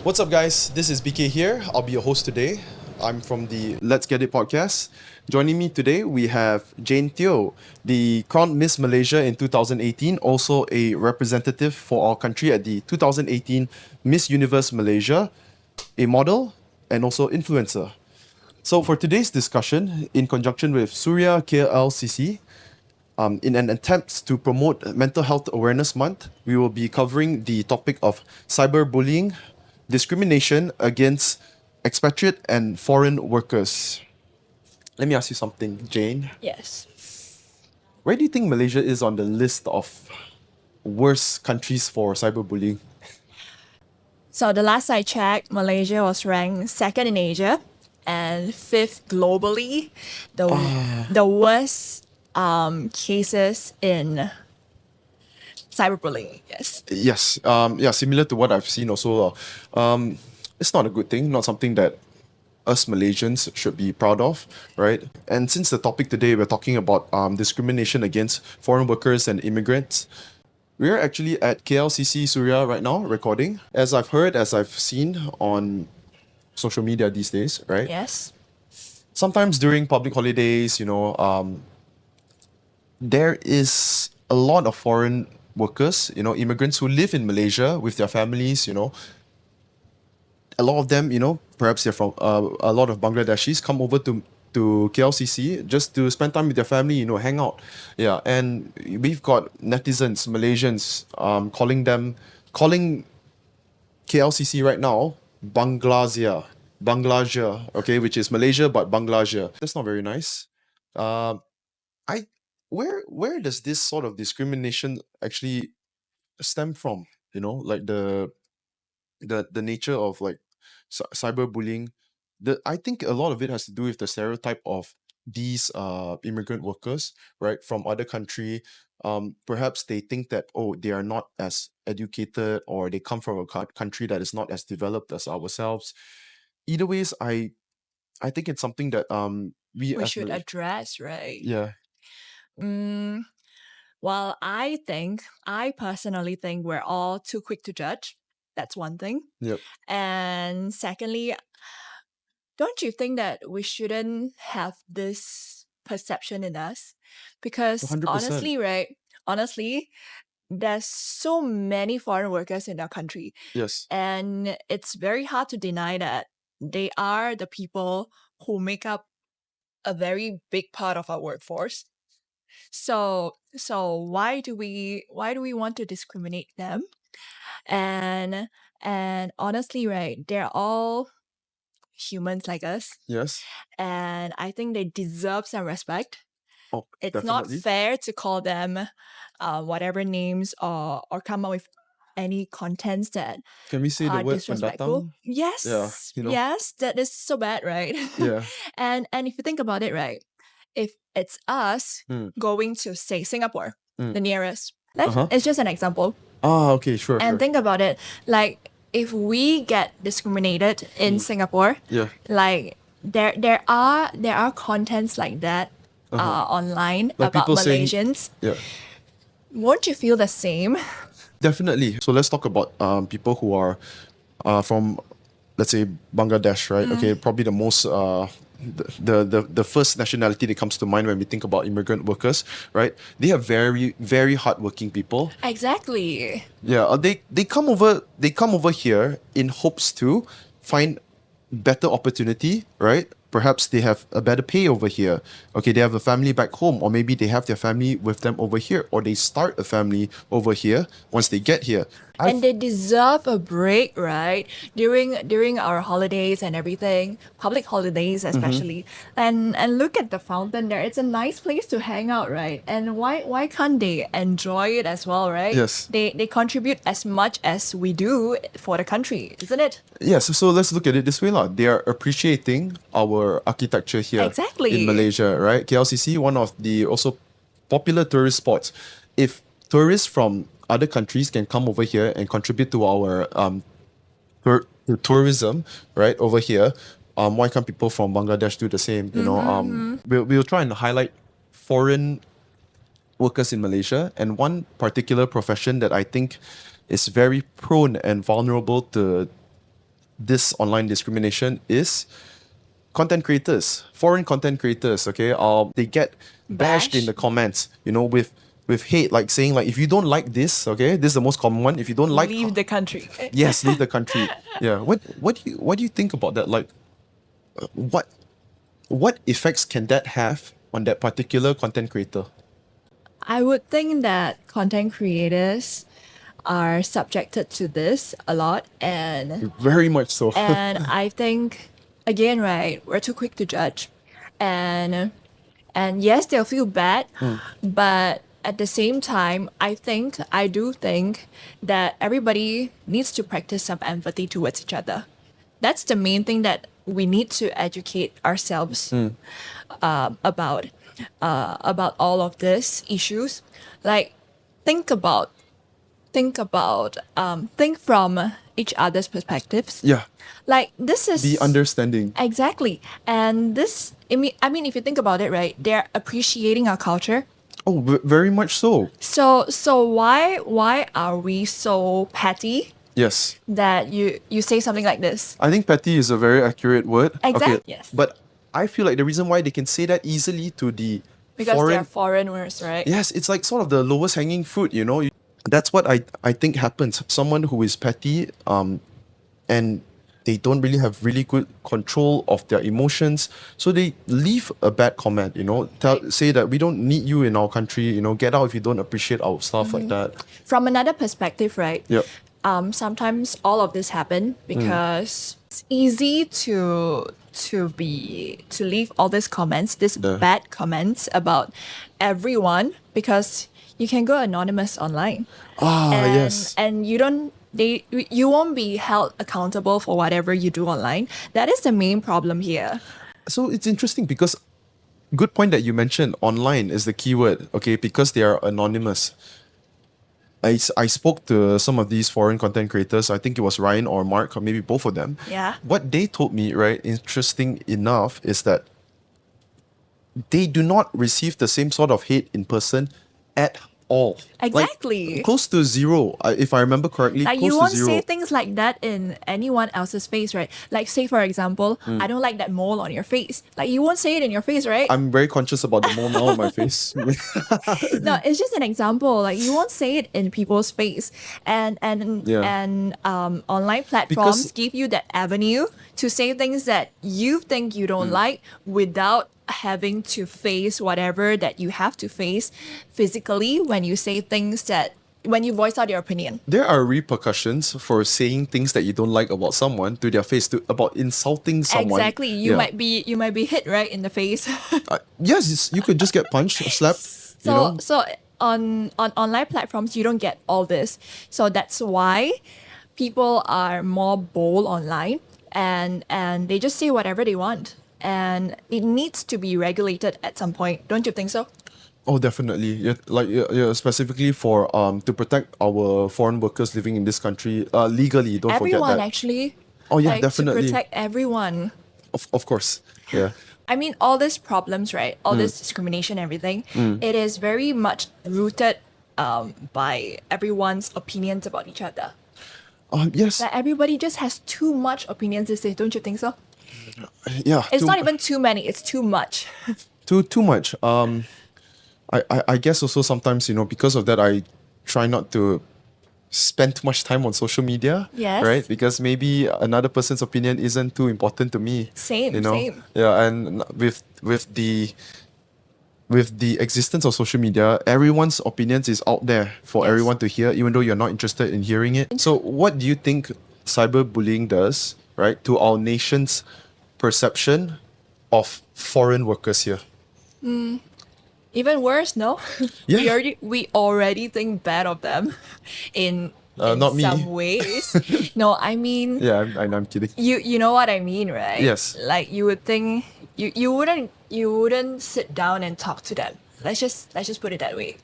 What's up, guys? This is BK here. I'll be your host today. I'm from the Let's Get It podcast. Joining me today, we have Jane Teoh, the crowned Miss Malaysia in 2018, also a representative for our country at the 2018 Miss Universe Malaysia, a model, and also influencer. So, for today's discussion, in conjunction with Suria KLCC, in an attempt to promote Mental Health Awareness Month, we will be covering the topic of cyberbullying, discrimination against expatriate and foreign workers. Let me ask you something, Jane. Yes. Where do you think Malaysia is on the list of worst countries for cyberbullying? So the last I checked, Malaysia was ranked second in Asia and fifth globally. The worst cases in cyberbullying. Yes. Yes, yeah, similar to what I've seen also. It's not a good thing, not something that us Malaysians should be proud of, right? And since the topic today, we're talking about discrimination against foreign workers and immigrants. We're actually at KLCC Suria right now, recording. As I've heard, as I've seen on social media these days, right? Yes. Sometimes during public holidays, there is a lot of foreign workers, immigrants who live in Malaysia with their families, a lot of them, perhaps they're from a lot of Bangladeshis come over to KLCC just to spend time with their family, hang out. Yeah, and we've got netizens, Malaysians, calling KLCC right now Bangladesh, okay, which is Malaysia but Bangladesh. That's not very nice. Um, I where does this sort of discrimination actually stem from? Like the nature of like cyberbullying. I think a lot of it has to do with the stereotype of these immigrant workers, right, from other country. Perhaps they think that, oh, they are not as educated, or they come from a country that is not as developed as ourselves. Either ways, I think it's something that we We as should Malaysia, address, right? yeah. Mm, well, I personally think we're all too quick to judge. That's one thing. Yep. And secondly, don't you think that we shouldn't have this perception in us? Because 100%. honestly, there's so many foreign workers in our country, Yes. and it's very hard to deny that they are the people who make up a very big part of our workforce. So why do we want to discriminate them? And and honestly, right, they're all humans like us, Yes. and I think they deserve some respect. Oh, It's not definitely. fair to call them whatever names, or come up with any contents that Can we say the are word disrespectful. pendatang? Yeah, Yes, yes, that is so bad, right? yeah. And if you think about it, right, if it's us Mm, going to say Singapore, mm. the nearest, Uh-huh. it's just an example. Okay, sure, And sure. think about it, like if we get discriminated in Singapore, Yeah. like there are contents like that online Like about people saying, Malaysians. yeah, Won't you feel the same? definitely. So let's talk about people who are from, let's say, Bangladesh, right? Okay, probably the most the first nationality that comes to mind when we think about immigrant workers, right? They are very, very hardworking people. Exactly. Yeah, they come over here in hopes to find better opportunity, right? Perhaps they have a better pay over here. Okay, they have a family back home, or maybe they have their family with them over here, or they start a family over here once they get here. And they deserve a break, right? During our holidays and everything, public holidays especially. And look at the fountain there. It's a nice place to hang out, right? And why can't they enjoy it as well, right? Yes. They contribute as much as we do for the country, isn't it? Yes, so let's look at it this way, lah. They are appreciating our architecture here in Exactly. Malaysia, right? KLCC, one of the also popular tourist spots. If tourists from other countries can come over here and contribute to our to tourism, right, over here, why can't people from Bangladesh do the same? We'll try and highlight foreign workers in Malaysia, and one particular profession that I think is very prone and vulnerable to this online discrimination is content creators, foreign content creators. Okay, they get bashed in Bash? the comments, with hate, like saying like if you don't like this, okay, this is the most common one. If you don't like, Leave the country. yes, leave the country. Yeah. What do you think about that? Like, what what effects can that have on that particular content creator? I would think that content creators are subjected to this a lot, Very much so. and I think again, right, we're too quick to judge, and and yes, they'll feel bad, but at the same time, I do think that everybody needs to practice some empathy towards each other. That's the main thing that we need to educate ourselves about about all of these issues. Like, think about think from each other's perspectives. Yeah. Like, this is Be understanding. exactly, and this. I mean, if you think about it, right? They're appreciating our culture. Oh, very much so. So why are we so petty Yes. that you say something like this? I think petty is a very accurate word. Okay. Yes. But I feel like the reason why they can say that easily to the Because foreign. they're foreigners, right? Yes, it's like sort of the lowest hanging fruit, you know. That's what I think happens. Someone who is petty, and they don't really have really good control of their emotions, so they leave a bad comment, say that we don't need you in our country, get out if you don't appreciate our stuff like that. From another perspective, right? Yep. Sometimes all of this happen because it's easy to leave all these comments, these bad comments about everyone, because you can go anonymous online. Yes. And you won't be held accountable for whatever you do online. That is the main problem here. So it's interesting because good point that you mentioned, online is the keyword, okay, because they are anonymous. I spoke to some of these foreign content creators. I think it was Ryan or Mark, or maybe both of them. Yeah. What they told me, right, interesting enough, is that they do not receive the same sort of hate in person at all. Exactly. Like, close to zero, if I remember correctly. Like, close you to won't zero. say things like that in anyone else's face, right? Like, say for example, I don't like that mole on your face. Like, you won't say it in your face, right? I'm very conscious about the mole now on my face. No, it's just an example. Like, you won't say it in people's face, and Yeah. online platforms Because- give you that avenue to say things that you think you don't like without having to face whatever that you have to face physically when you say things that when you voice out your opinion. There are repercussions for saying things that you don't like about someone to their face, about insulting someone. Exactly. You might be hit right in the face. Yes, you could just get punched, slapped. So on online platforms you don't get all this. So that's why people are more bold online, and they just say whatever they want. And it needs to be regulated at some point. Don't you think so? Oh, definitely. Yeah, specifically for to protect our foreign workers living in this country legally. Don't Everyone, forget that. actually. Oh, yeah, Like, definitely. To protect everyone. Of course. Yeah. I mean, all these problems, right? All this discrimination, everything, it is very much rooted by everyone's opinions about each other. Yes. Like, everybody just has too much opinions these days, don't you think so? Yeah. It's not even too many, it's too much. Too much. I guess also sometimes, because of that, I try not to spend too much time on social media. Yes. Right? Because maybe another person's opinion isn't too important to me. Same, same. Yeah, and with the existence of social media, everyone's opinions is out there for Yes. everyone to hear, even though you're not interested in hearing it. So what do you think cyberbullying does, right, to our nation's perception of foreign workers here? Even worse, no? Yeah. We already think bad of them in Not me. some ways. No, I mean, Yeah, I'm kidding. you know what I mean, right? Yes. Like, you would think you wouldn't sit down and talk to them. Let's just put it that way.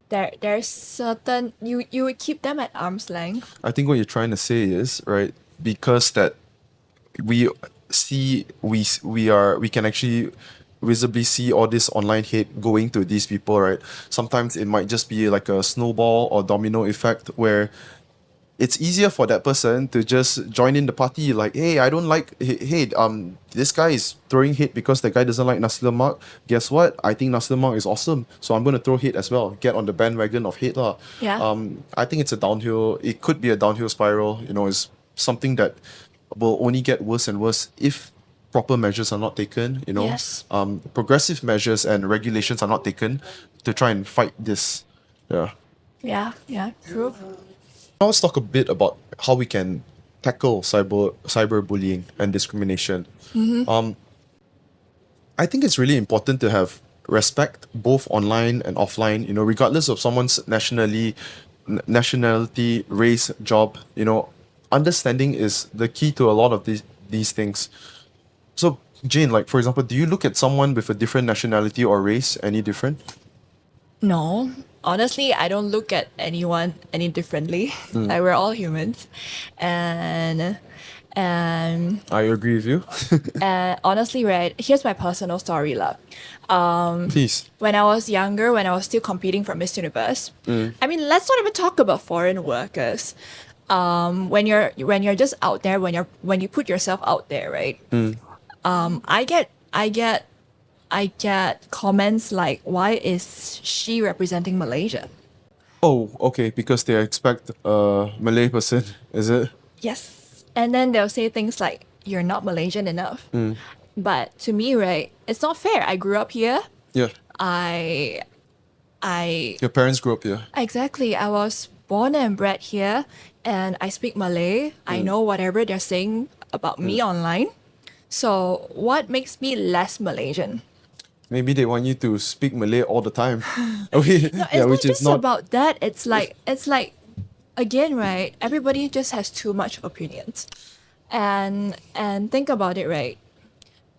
There's certain you would keep them at arm's length. I think what you're trying to say is, right, because that we can actually visibly see all this online hate going to these people, right? Sometimes it might just be like a snowball or domino effect where it's easier for that person to just join in the party. Like, hey, I don't like. Hey, this guy is throwing hate because the guy doesn't like nasi lemak. Guess what? I think nasi lemak is awesome, so I'm gonna throw hate as well. Get on the bandwagon of hate, lah. Yeah. I think it's a downhill. It could be a downhill spiral. It's something that will only get worse and worse if proper measures are not taken. Yes. Progressive measures and regulations are not taken to try and fight this. Yeah. Yeah, true. Now let's talk a bit about how we can tackle cyberbullying and discrimination. I think it's really important to have respect both online and offline. Regardless of someone's nationality, race, job. Understanding is the key to a lot of these things. So Jane, like for example, do you look at someone with a different nationality or race any different? No, honestly, I don't look at anyone any differently. Like we're all humans, and I agree with you. honestly, right? Here's my personal story, lah. Please. When I was younger, when I was still competing for Miss Universe, I mean, let's not even talk about foreign workers. When you're just out there, when you put yourself out there, right? I get comments like, "Why is she representing Malaysia?" Oh, okay, because they expect a Malay person, is it? Yes, and then they'll say things like, "You're not Malaysian enough." But to me, right, it's not fair. I grew up here. Yeah. I Your parents grew up here. Exactly. I was born and bred here, and I speak Malay. I know whatever they're saying about me online. So what makes me less Malaysian? Maybe they want you to speak Malay all the time. Okay. No, it's not just about that. It's like again, right? Everybody just has too much opinions, and think about it, right?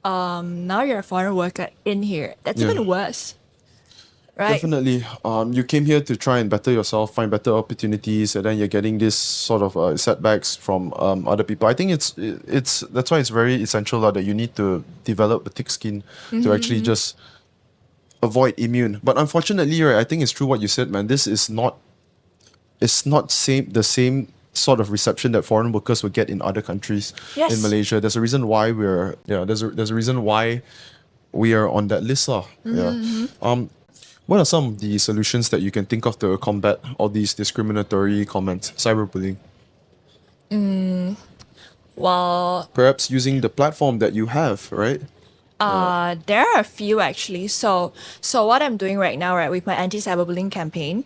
Now you're a foreign worker in here. That's Yeah. even worse, right? Definitely. You came here to try and better yourself, find better opportunities, and then you're getting this sort of setbacks from other people. I think it's that's why it's very essential that you need to develop a thick skin to actually just avoid immune. But unfortunately, right, I think it's true what you said, man. This is not the same sort of reception that foreign workers would get in other countries. Yes. In Malaysia. There's a reason why there's a reason why we are on that list, lah. Yeah. What are some of the solutions that you can think of to combat all these discriminatory comments, cyberbullying? Well, Perhaps using the platform that you have, right? there are a few actually. So what I'm doing right now, right, with my anti-cyberbullying campaign,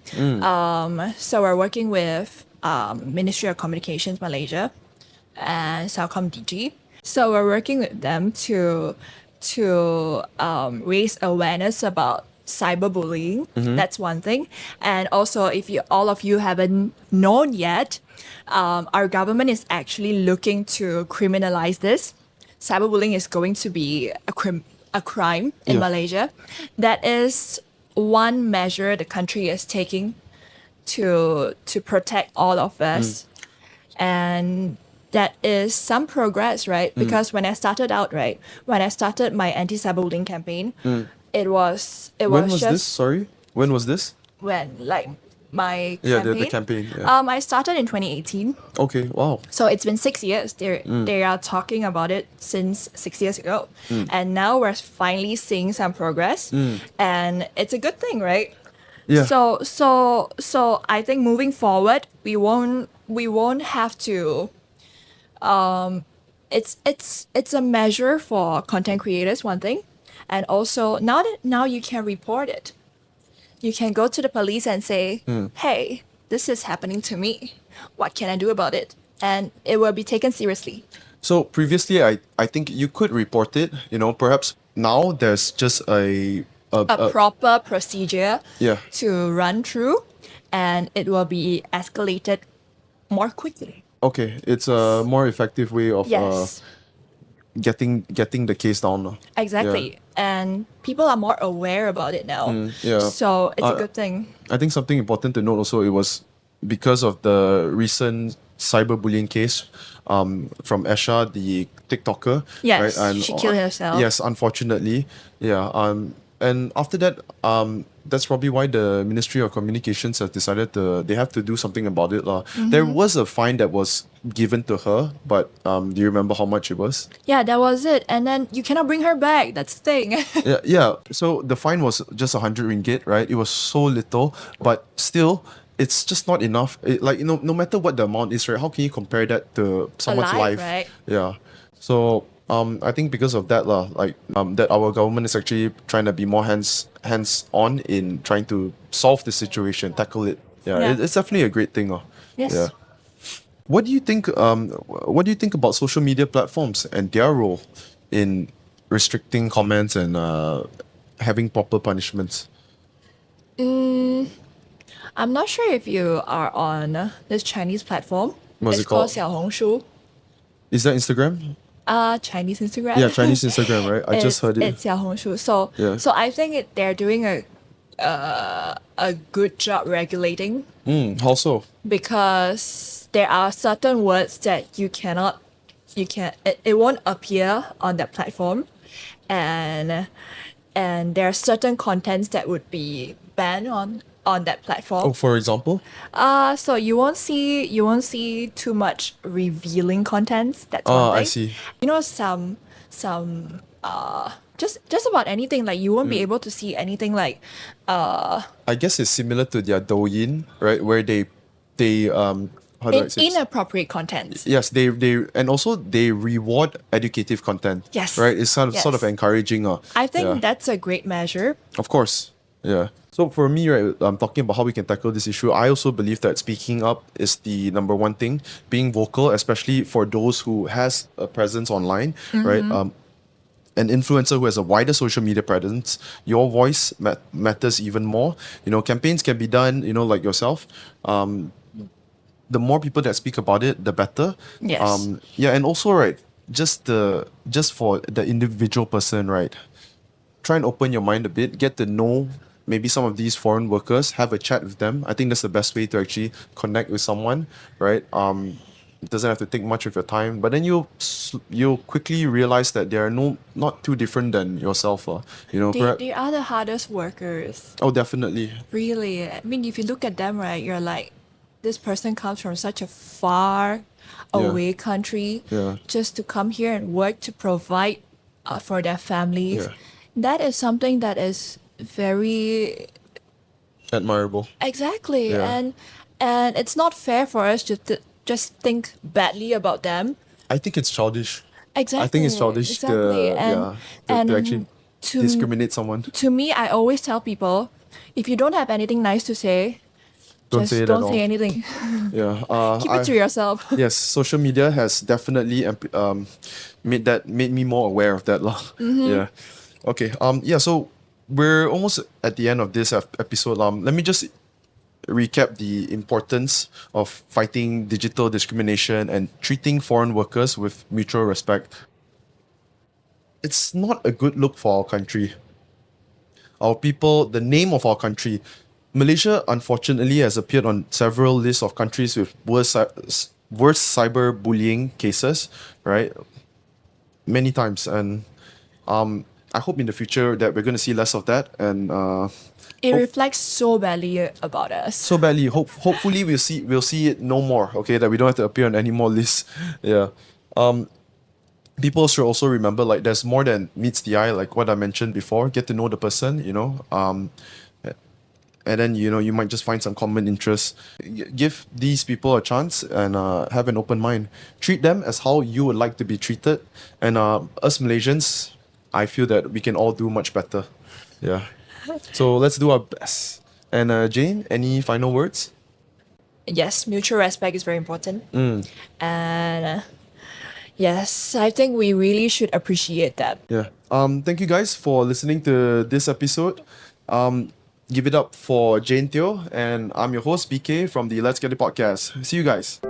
so we're working with Ministry of Communications Malaysia and Celcom DG. So we're working with them to raise awareness about cyberbullying. That's one thing. And also, if all of you haven't known yet, our government is actually looking to criminalize this. Cyberbullying is going to be a crime in Yeah. Malaysia. That is one measure the country is taking to protect all of us. And that is some progress, right? Because when I started out, right, when I started my anti-cyberbullying campaign, it was When was just this? Sorry? When was this? when like my Yeah, campaign. the campaign. Yeah. I started in 2018. Okay, wow. So it's been 6 years. They are talking about it since 6 years ago, and now we're finally seeing some progress, and it's a good thing, right? Yeah. So I think moving forward, we won't have to. It's a measure for content creators, one thing, and also now you can report it. You can go to the police and say, "Hey, this is happening to me. What can I do about it?" And it will be taken seriously. So previously, I think you could report it. Perhaps now there's just a Proper procedure Yeah. to run through, and it will be escalated more quickly. Okay, it's a more effective way of Yes, getting the case down. Lah. exactly. And people are more aware about it now. yeah. So it's a good thing. I think something important to note also, it was because of the recent cyberbullying case from Esha, the TikToker. Yes, right? she killed herself. Yes, unfortunately. Yeah. And after that, that's probably why the Ministry of Communications has decided they have to do something about it, lah. There was a fine that was given to her, but do you remember how much it was? Yeah, that was it. And then you cannot bring her back. That's the thing. Yeah, yeah. So the fine was just 100 ringgit, right? It was so little, but still, it's just not enough. Like, no matter what the amount is, right? How can you compare that to someone's Alive, life? right? Yeah. So I think because of that, lah, like that our government is actually trying to be more hands on in trying to solve the situation, tackle it. Yeah, Yeah. it's definitely a great thing, Yes. Yeah. What do you think? What do you think about social media platforms and their role in restricting comments and having proper punishments? I'm not sure if you are on this Chinese platform. What's It's it called? 小红书. Is that Instagram? Chinese Instagram. Yeah, Chinese Instagram, right? I just heard it. It's 小红书. So Yeah. so I think they're doing a good job regulating, How so? because there are certain words that it won't appear on that platform, and there are certain contents that would be banned on that platform. Oh, for example? So you won't see too much revealing contents. That's one thing. I see. You know, some just about anything, like you won't be able to see anything like I guess it's similar to their Douyin, right? Where they how do I say this? inappropriate contents. Yes, they and also they reward educative content. Yes. Right? It's sort of Yes. encouraging. I think yeah. that's a great measure. Of course. Yeah. So for me, right, I'm talking about how we can tackle this issue. I also believe that speaking up is the number one thing. Being vocal, especially for those who has a presence online, right? An influencer who has a wider social media presence, your voice matters even more. Campaigns can be done, like yourself. The more people that speak about it, the better. Yes. Yeah, and also, right, just for the individual person, right, try and open your mind a bit, get to know maybe some of these foreign workers, have a chat with them. I think that's the best way to actually connect with someone, right? It doesn't have to take much of your time, but then you'll quickly realize that they are not too different than yourself, They are the hardest workers. Oh, definitely. Really. I mean, if you look at them, right, you're like, this person comes from such a far away country Yeah. just to come here and work to provide for their families. Yeah. That is something that is very Admirable. exactly, Yeah. and it's not fair for us to just think badly about them. I think it's childish. Exactly. I think it's childish exactly. to actually to discriminate someone. To me, I always tell people, if you don't have anything nice to say, Don't just say it at don't all. say anything. Yeah. Keep it to yourself. Yes, social media has definitely made me more aware of that, lah. Yeah. Okay. Yeah. So we're almost at the end of this episode. Let me just recap the importance of fighting digital discrimination and treating foreign workers with mutual respect. It's not a good look for our country. Our people, the name of our country. Malaysia, unfortunately, has appeared on several lists of countries with worst cyberbullying cases, right? Many times. And I hope in the future that we're going to see less of that. And It reflects so badly about us. so badly. Hopefully we'll see it no more. Okay, that we don't have to appear on any more lists. Yeah. People should also remember, like, there's more than meets the eye, like what I mentioned before. Get to know the person, and then you might just find some common interests. Give these people a chance and have an open mind. Treat them as how you would like to be treated. And us Malaysians, I feel that we can all do much better. Yeah. So let's do our best. And Jane, any final words? Yes, mutual respect is very important. And yes, I think we really should appreciate that. Yeah. Thank you guys for listening to this episode. Give it up for Jane Teoh, and I'm your host BK from the Let's Get It podcast. See you guys.